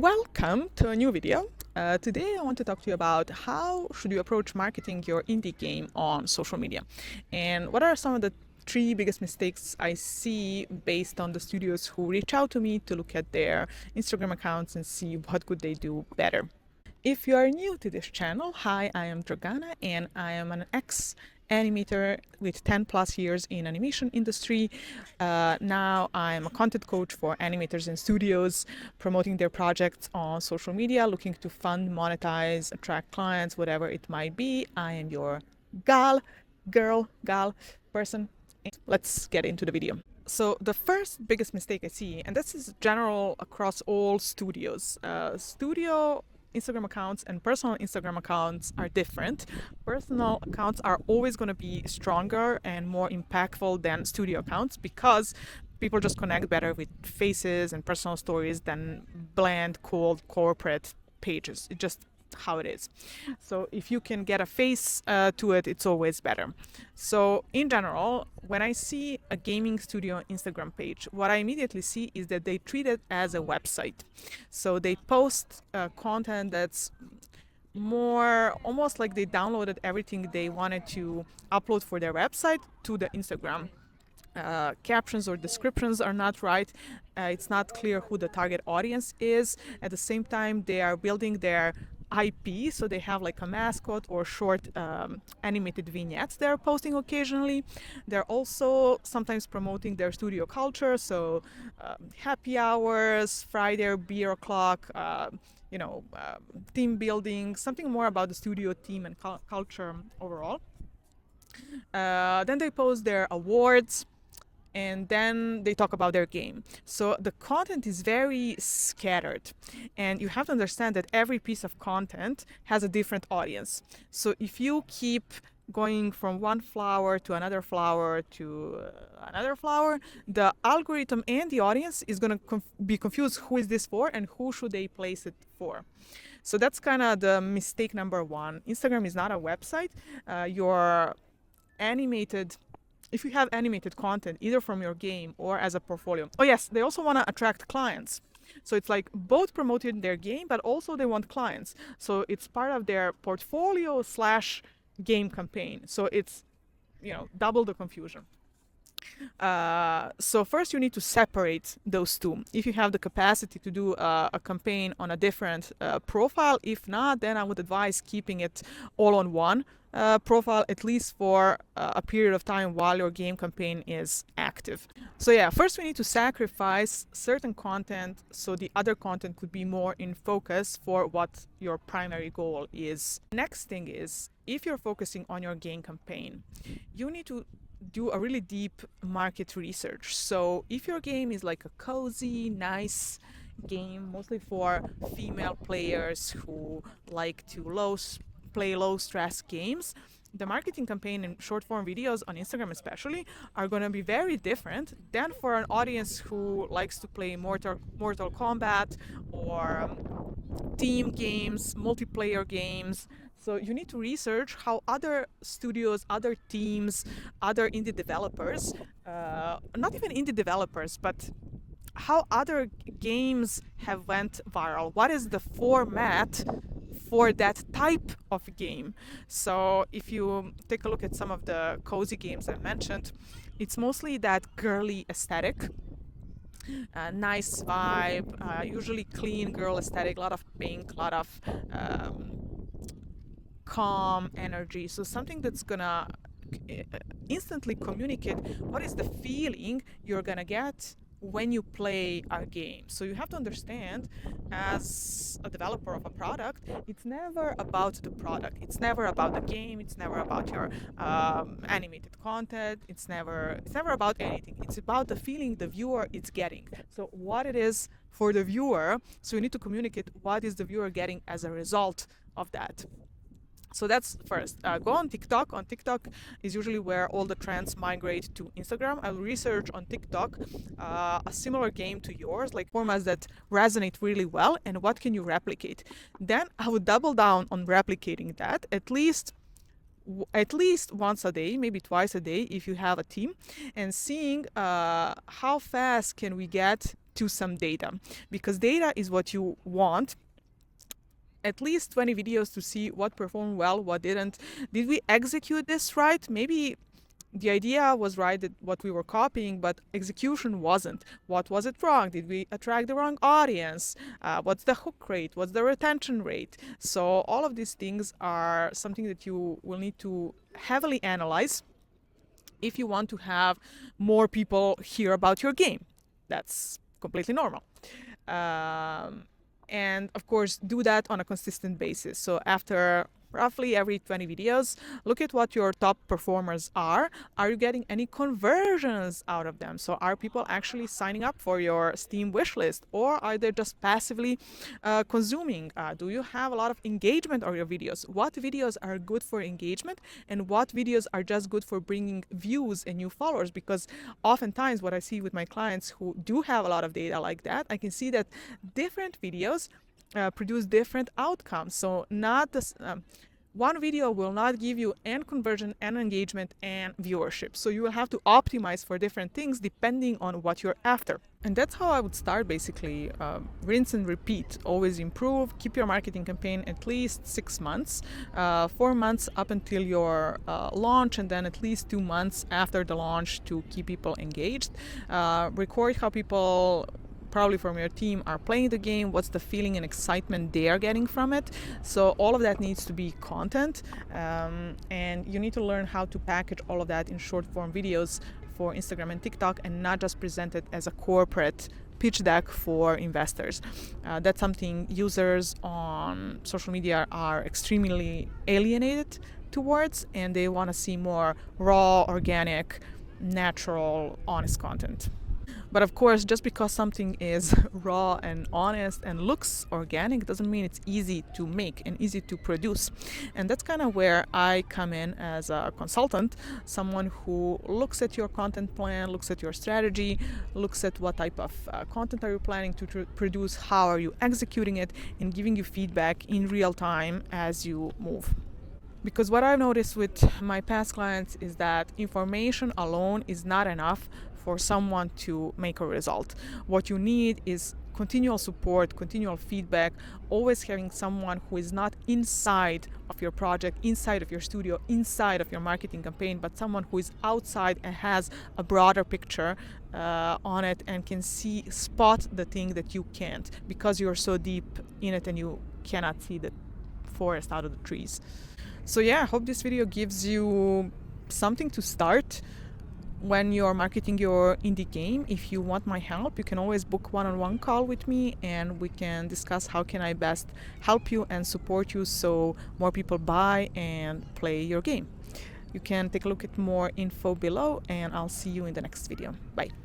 Welcome to a new video. Today I want to talk to you about how should you approach marketing your indie game on social media, and what are some of the three biggest mistakes I see based on the studios who reach out to me to look at their Instagram accounts and see what could they do better. If you are new to this channel, hi, I am Dragana and I am an ex-animator with 10 plus years in animation industry. Now I'm a content coach for animators and studios, promoting their projects on social media, looking to fund, monetize, attract clients, whatever it might be. I am your girl, person. Let's get into the video. So the first biggest mistake I see, and this is general across all studios, studio Instagram accounts and personal Instagram accounts are different. Personal accounts are always going to be stronger and more impactful than studio accounts because people just connect better with faces and personal stories than bland, cold corporate pages. It's just how it is. So if you can get a face to it, it's always better. So in general, when I see a gaming studio Instagram page, what I immediately see is that they treat it as a website. So they post content that's more almost like they downloaded everything they wanted to upload for their website to the Instagram. Captions or descriptions are not right. It's not clear who the target audience is. At the same time, they are building their IP, so they have like a mascot or short animated vignettes they're posting occasionally. They're also sometimes promoting their studio culture, so happy hours, Friday beer o'clock, team building, something more about the studio team and culture overall. Then they post their awards, and then they talk about their game. So the content is very scattered, and you have to understand that every piece of content has a different audience. So if you keep going from one flower to another flower to another flower, the algorithm and the audience is going to be confused who is this for and who should they place it for. So that's kind of the mistake number one. Instagram is not a website. Your animated If you have animated content either from your game or as a portfolio. Oh yes, they also want to attract clients. So it's like both promoting their game, but also they want clients. So it's part of their portfolio / game campaign. So it's, double the confusion. So first you need to separate those two. If you have the capacity to do a campaign on a different profile, if not, then I would advise keeping it all on one profile, at least for a period of time while your game campaign is active. So yeah, first we need to sacrifice certain content so the other content could be more in focus for what your primary goal is. Next thing is, if you're focusing on your game campaign, you need to do a really deep market research. So if your game is like a cozy, nice game, mostly for female players who like to play low stress games, the marketing campaign and short form videos on Instagram especially are going to be very different than for an audience who likes to play Mortal Kombat or team games, multiplayer games. So you need to research how other studios, other teams, other indie developers, not even indie developers, but how other games have went viral. What is the format for that type of game? So if you take a look at some of the cozy games I mentioned, it's mostly that girly aesthetic. Nice vibe, usually clean girl aesthetic, a lot of pink, a lot of calm energy. So something that's gonna instantly communicate what is the feeling you're gonna get when you play a game. So you have to understand, as a developer of a product, it's never about the product, it's never about the game, it's never about your animated content, it's never about anything. It's about the feeling the viewer is getting. So what it is for the viewer, so you need to communicate what is the viewer getting as a result of that. So that's first. Go on TikTok. On TikTok is usually where all the trends migrate to Instagram. I'll research on TikTok a similar game to yours, like formats that resonate really well, and what can you replicate. Then I would double down on replicating that at least once a day, maybe twice a day if you have a team, and seeing how fast can we get to some data, because data is what you want. At least 20 videos to see what performed well, what didn't. Did we execute this right? Maybe the idea was right, that what we were copying, but execution wasn't. What was it wrong? Did we attract the wrong audience? What's the hook rate? What's the retention rate? So all of these things are something that you will need to heavily analyze if you want to have more people hear about your game. That's completely normal. And of course, do that on a consistent basis. So after roughly every 20 videos, look at what your top performers are. Are you getting any conversions out of them? So are people actually signing up for your Steam wishlist, or are they just passively consuming? Do you have a lot of engagement on your videos? What videos are good for engagement, and what videos are just good for bringing views and new followers? Because oftentimes what I see with my clients who do have a lot of data like that, I can see that different videos produce different outcomes. So not this, one video will not give you and conversion and engagement and viewership. So you will have to optimize for different things depending on what you're after. And that's how I would start, basically. Rinse and repeat, always improve. Keep your marketing campaign at least 6 months, 4 months up until your launch, and then at least 2 months after the launch to keep people engaged. Record how people probably from your team are playing the game, what's the feeling and excitement they are getting from it. So all of that needs to be content, and you need to learn how to package all of that in short form videos for Instagram and TikTok, and not just present it as a corporate pitch deck for investors. That's something users on social media are extremely alienated towards, and they want to see more raw, organic, natural, honest content. But of course, just because something is raw and honest and looks organic doesn't mean it's easy to make and easy to produce. And that's kind of where I come in as a consultant, someone who looks at your content plan, looks at your strategy, looks at what type of content are you planning to produce, how are you executing it, and giving you feedback in real time as you move. Because what I've noticed with my past clients is that information alone is not enough for someone to make a result. What you need is continual support, continual feedback, always having someone who is not inside of your project, inside of your studio, inside of your marketing campaign, but someone who is outside and has a broader picture on it and can spot the thing that you can't, because you're so deep in it and you cannot see the forest out of the trees. So yeah, I hope this video gives you something to start when you're marketing your indie game. If you want my help, you can always book one-on-one call with me, and we can discuss how can I best help you and support you so more people buy and play your game. You can take a look at more info below, and I'll see you in the next video. Bye.